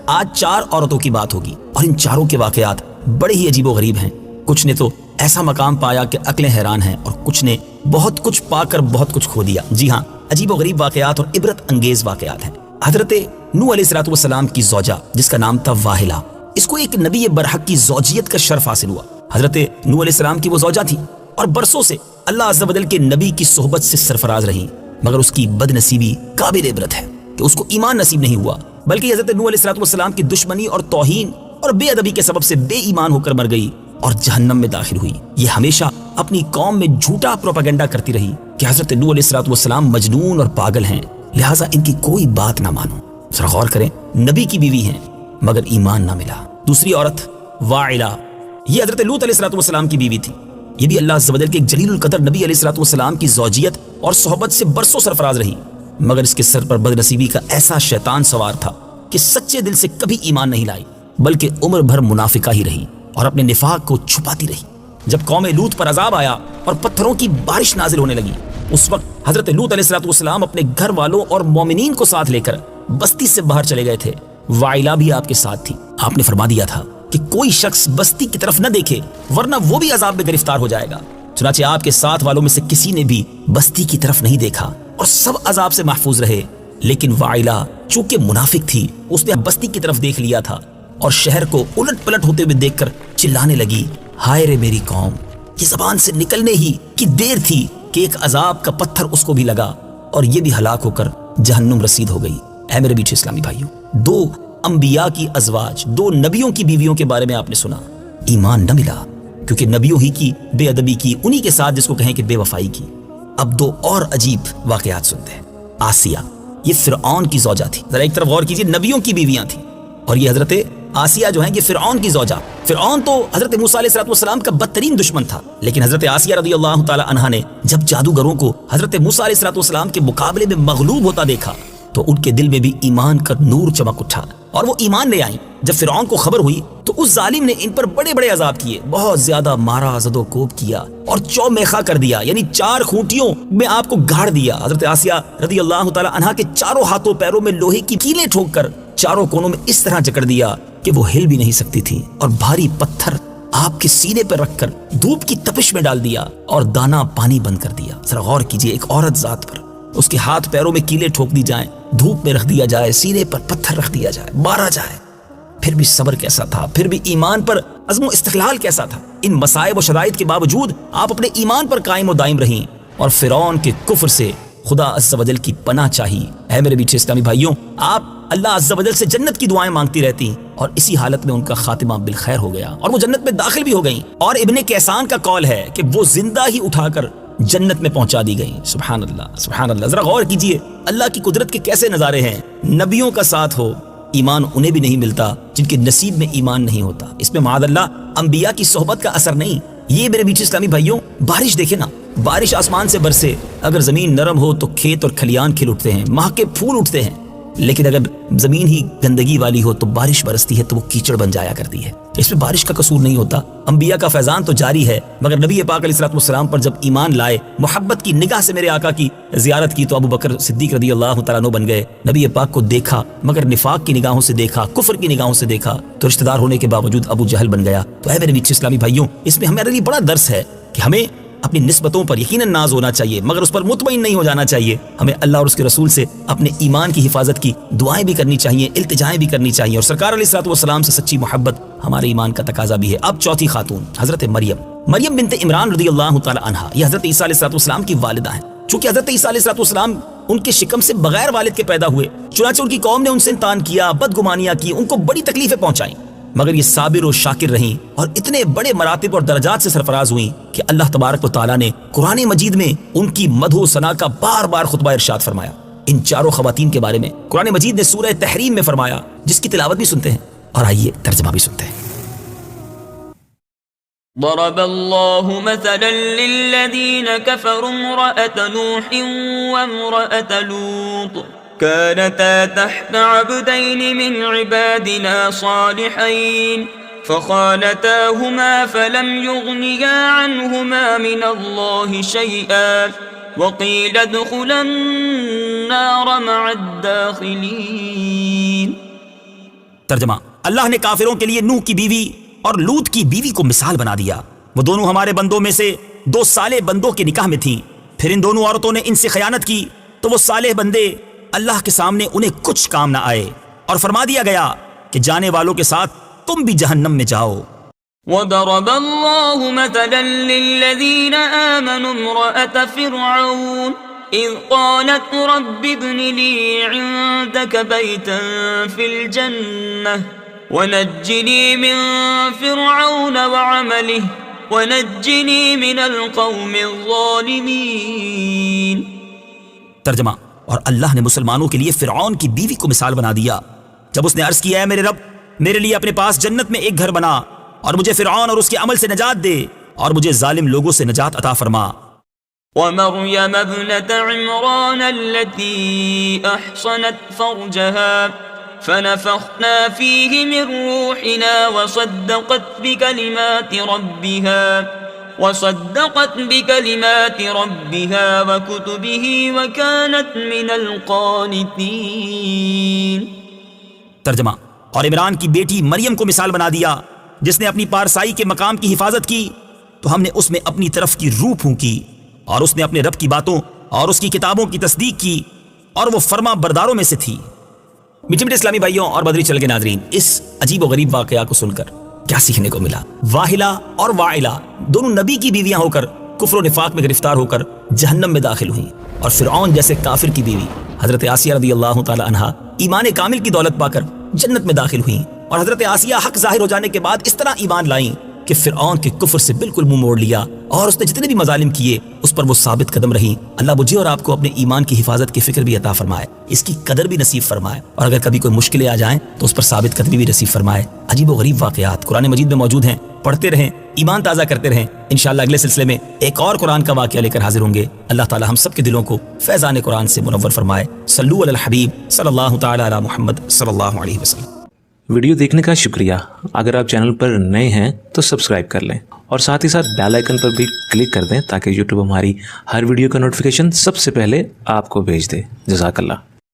آج 4 عورتوں کی بات ہوگی اور ان چاروں کے واقعات بڑے ہی عجیب و غریب ہیں۔ کچھ نے تو ایسا مقام پایا کہ عقلیں حیران ہیں، اور کچھ نے بہت کچھ پا کر بہت کچھ کھو دیا۔ جی ہاں، عجیب و غریب واقعات اور عبرت انگیز واقعات ہیں۔ حضرت نوح علیہ السلام کی زوجہ جس کا نام تھا واہلہ، اس کو ایک نبی برحق کی زوجیت کا شرف حاصل ہوا۔ حضرت نوح علیہ السلام کی وہ زوجہ تھی اور برسوں سے اللہ عز و جل کے نبی کی صحبت سے سرفراز رہی، مگر اس کی بد نصیبی قابل عبرت ہے کہ اس کو ایمان نصیب نہیں ہوا، بلکہ حضرت نوح علیہ السلام کی دشمنی اور توہین اور بے ادبی کے سبب سے بے ایمان ہو کر مر گئی اور جہنم میں داخل ہوئی۔ یہ ہمیشہ اپنی قوم میں جھوٹا پروپیگنڈا کرتی رہی کہ حضرت نوح علیہ السلام مجنون اور پاگل ہیں، لہٰذا ان کی کوئی بات نہ مانو۔ ذرا غور کریں، نبی کی بیوی ہیں مگر ایمان نہ ملا۔ دوسری عورت واعلہ، یہ حضرت لوط علیہ السلام کی بیوی تھی۔ یہ بھی اللہ عز و جل کے ایک جلیل القدر نبی علیہ السلام کی زوجیت اور صحبت سے برسوں سرفراز رہی، مگر اس کے سر پر بد نصیبی کا ایسا شیطان سوار تھا کہ سچے دل سے کبھی ایمان نہیں لائی، بلکہ عمر بھر منافقہ ہی رہی اور اپنے نفاق کو چھپاتی رہی۔ جب قوم لوط پر عذاب آیا اور پتھروں کی بارش نازل ہونے لگی، اس وقت حضرت لوط علیہ السلام اپنے گھر والوں اور مومنین کو ساتھ لے کر بستی سے باہر چلے گئے تھے۔ وائلہ بھی آپ کے ساتھ تھی۔ آپ نے فرما دیا تھا کہ کوئی شخص بستی کی طرف نہ دیکھے ورنہ وہ بھی عذاب میں گرفتار ہو جائے گا۔ چنانچہ آپ کے ساتھ والوں میں سے کسی نے بھی بستی کی طرف نہیں دیکھا اور سب عذاب سے محفوظ رہے، لیکن وائلہ چونکہ منافق تھی، اس نے بستی کی طرف دیکھ لیا تھا اور شہر کو الٹ پلٹ ہوتے ہوئے دیکھ کر چلانے لگی، ہائے رے میری قوم! یہ زبان سے نکلنے ہی کی دیر تھی کہ ایک عذاب کا پتھر اس کو بھی لگا اور یہ بھی ہلاک ہو کر جہنم رسید ہو گئی۔ اے میرے میٹھے اسلامی بھائیوں، 2 انبیاء کی ازواج، 2 نبیوں کی بیویوں کے بارے میں آپ نے سنا، ایمان نہ ملا کیونکہ نبیوں ہی کی بے ادبی کی، انہی کے ساتھ جس کو کہیں کہ بے وفائی کی۔ اب 2 اور عجیب واقعات سنتے ہیں۔ آسیہ، یہ فرعون کی زوجہ تھی۔ ذرا ایک طرف غور کیجئے، نبیوں کی بیویاں تھیں اور یہ حضرت آسیہ جو ہیں یہ فرعون کی زوجہ۔ فرعون تو حضرت موسیٰ علیہ السلام کا بدترین دشمن تھا، لیکن حضرت آسیہ رضی اللہ تعالی عنہا نے جب جادوگروں کو حضرت موسیٰ علیہ السلام کے مقابلے میں مغلوب ہوتا دیکھا تو ان کے دل میں بھی ایمان کا نور چمک اٹھا اور وہ ایمان لے آئیں۔ جب فرعون کو خبر ہوئی تو اس ظالم نے ان پر بڑے بڑے عذاب کیے، بہت زیادہ مارا، زد و کوب کیا اور چومیخا کر دیا، یعنی 4 خونٹیوں میں آپ کو گاڑ دیا۔ حضرت آسیہ رضی اللہ تعالی عنہا کے چاروں ہاتھوں پیروں میں لوہے کی کیلیں ٹھوک کر چاروں کونوں میں اس طرح جکڑ دیا کہ وہ ہل بھی نہیں سکتی تھی، اور بھاری پتھر آپ کے سینے پر رکھ کر دھوپ کی تپش میں ڈال دیا اور دانا پانی بند کر دیا۔ ذرا غور کیجئے، ایک عورت ذات پر اس کے ہاتھ پیروں میں کیلیں ٹھوک دی جائیں، دھوپ میں رکھ دیا جائے، سینے پر پتھر رکھ دیا جائے، مارا جائے، پھر بھی صبر کیسا تھا، پھر بھی ایمان پر عزم و استقلال کیسا تھا۔ ان مصائب و شرائط کے باوجود آپ اپنے ایمان پر قائم و دائم رہیں اور فرعون کے کفر سے خدا عز و جل کی پناہ چاہی۔ اے میرے میٹھے اسلامی بھائیوں، آپ اللہ عز و جل سے جنت کی دعائیں مانگتی رہتی اور اسی حالت میں ان کا خاتمہ بالخیر ہو گیا اور وہ جنت میں داخل بھی ہو گئیں، اور ابن کیسان کا قول ہے کہ وہ زندہ ہی اٹھا کر جنت میں پہنچا دی گئیں۔ سبحان اللہ، سبحان اللہ۔ ذرا غور کیجئے، اللہ کی قدرت کے کیسے نظارے ہیں۔ نبیوں کا ساتھ ہو، ایمان انہیں بھی نہیں ملتا جن کے نصیب میں ایمان نہیں ہوتا۔ اس میں معاذ اللہ انبیاء کی صحبت کا اثر نہیں۔ یہ میرے میٹھے اسلامی بھائیوں، بارش دیکھیں نا، بارش آسمان سے برسے، اگر زمین نرم ہو تو کھیت اور کھلیان کھل اٹھتے ہیں، ماہ کے پھول اٹھتے ہیں، لیکن اگر زمین ہی گندگی والی ہو تو بارش برستی ہے تو وہ کیچڑ بن جایا کرتی ہے۔ اس میں بارش کا قصور نہیں ہوتا، انبیاء کا فیضان تو جاری ہے، مگر نبی پاک علیہ السلام پر جب ایمان لائے، محبت کی نگاہ سے میرے آقا کی زیارت کی تو ابو بکر صدیق رضی اللہ تعالیٰ عنہ بن گئے۔ نبی پاک کو دیکھا مگر نفاق کی نگاہوں سے دیکھا، کفر کی نگاہوں سے دیکھا تو رشتہ دار ہونے کے باوجود ابو جہل بن گیا۔ تو اے میرے میٹھے اسلامی بھائیوں، اس میں ہمارے لیے بڑا درس ہے کہ ہمیں اپنی نسبتوں پر یقیناً ناز ہونا چاہیے، مگر اس پر مطمئن نہیں ہو جانا چاہیے۔ ہمیں اللہ اور اس کے رسول سے اپنے ایمان کی حفاظت کی دعائیں بھی کرنی چاہیے، التجائیں بھی کرنی چاہیے، اور سرکار علیہ السلام سے سچی محبت ہمارے ایمان کا تقاضا بھی ہے۔ اب چوتھی خاتون حضرت مریم بنت عمران رضی اللہ تعالی عنہا، یہ حضرت عیسیٰ علیہ السلام کی والدہ ہیں۔ چونکہ حضرت عیسیٰ علیہ السلام ان کے شکم سے بغیر والد کے پیدا ہوئے، چنانچہ ان کی قوم نے ان سے انتان کیا، بدگمانیاں کی، ان کو بڑی تکلیفیں پہنچائیں، مگر یہ صابر و شاکر رہیں اور اتنے بڑے مراتب اور درجات سے سرفراز ہوئیں کہ اللہ تبارک و تعالیٰ نے قرآن مجید میں ان کی مدح و ثنا کا بار بار خطبہ ارشاد فرمایا۔ ان چاروں خواتین کے بارے میں قرآن مجید نے سورہ تحریم میں فرمایا، جس کی تلاوت بھی سنتے ہیں اور آئیے ترجمہ بھی سنتے ہیں۔ ضرب الله مثلا للذين كفروا امرأة نوح وامرأة لوط كانتا تحت عبدين من عبادنا صالحين فخانتاهما فلم يغنيا عنهما من الله شيئا وقيل ادخلا النار مع الداخلين۔ ترجمہ، اللہ نے کافروں کے لیے نوح کی بیوی اور لوط کی بیوی کو مثال بنا دیا۔ وہ دونوں ہمارے بندوں میں سے 2 صالح بندوں کے نکاح میں تھیں، پھر ان دونوں عورتوں نے ان سے خیانت کی تو وہ صالح بندے اللہ کے سامنے انہیں کچھ کام نہ آئے، اور فرما دیا گیا کہ جانے والوں کے ساتھ تم بھی جہنم میں جاؤ۔ وضرب الله مثلا للذين آمنوا امرأة فرعون إذ قالت رب ابن لي عندك بيتا في الجنة ونجني من فرعون وعمله ونجني من القوم الظالمين۔ ترجمہ، اور اللہ نے مسلمانوں کے لیے فرعون کی بیوی کو مثال بنا دیا جب اس نے عرض کیا، اے میرے رب، میرے لیے اپنے پاس جنت میں ایک گھر بنا اور مجھے فرعون اور اس کے عمل سے نجات دے اور مجھے ظالم لوگوں سے نجات عطا فرما۔ ومريم ابنة عمران التي أحصنت فرجها فنفخنا فيه من روحنا وصدقت بكلمات ربها وكتبه وكانت من القانتين۔ ترجمہ، اور عمران کی بیٹی مریم کو مثال بنا دیا جس نے اپنی پارسائی کے مقام کی حفاظت کی تو ہم نے اس میں اپنی طرف کی روح پھونکی، اور اس نے اپنے رب کی باتوں اور اس کی کتابوں کی تصدیق کی، اور وہ فرما برداروں میں سے تھی۔ میٹھے میٹھے اسلامی بھائیوں اور بدری چل کے ناظرین، اس عجیب و غریب واقعہ کو سن کر کیا سیکھنے کو ملا؟ واہلہ اور وائلہ دونوں نبی کی بیویاں ہو کر کفر و نفاق میں گرفتار ہو کر جہنم میں داخل ہوئیں، اور فرعون جیسے کافر کی بیوی حضرت آسیہ رضی اللہ تعالی عنہا ایمان کامل کی دولت پا کر جنت میں داخل ہوئیں، اور حضرت آسیہ حق ظاہر ہو جانے کے بعد اس طرح ایمان لائیں کہ فرعون کے کفر سے بالکل منہ موڑ لیا، اور اس نے جتنے بھی مظالم کیے اس پر وہ ثابت قدم رہیں۔ اللہ مجھے اور آپ کو اپنے ایمان کی حفاظت کی فکر بھی عطا فرمائے، اس کی قدر بھی نصیب فرمائے، اور اگر کبھی کوئی مشکلیں آ جائیں تو اس پر ثابت قدمی بھی نصیب فرمائے۔ عجیب و غریب واقعات قرآن مجید میں موجود ہیں، پڑھتے رہیں، ایمان تازہ کرتے رہیں۔ انشاءاللہ اگلے سلسلے میں ایک اور قرآن کا واقعہ لے کر حاضر ہوں گے۔ اللہ تعالی ہم سب کے دلوں کو فیضان قرآن سے منور فرمائے۔ صلو علی الحبیب صلی اللہ تعالی علی محمد صلی اللہ علیہ وسلم۔ ویڈیو دیکھنے کا شکریہ۔ اگر آپ چینل پر نئے ہیں تو سبسکرائب کر لیں، اور ساتھ ہی ساتھ بیل آئیکن پر بھی کلک کر دیں تاکہ یوٹیوب ہماری ہر ویڈیو کا نوٹیفیکیشن سب سے پہلے آپ کو بھیج دے۔ جزاک اللہ۔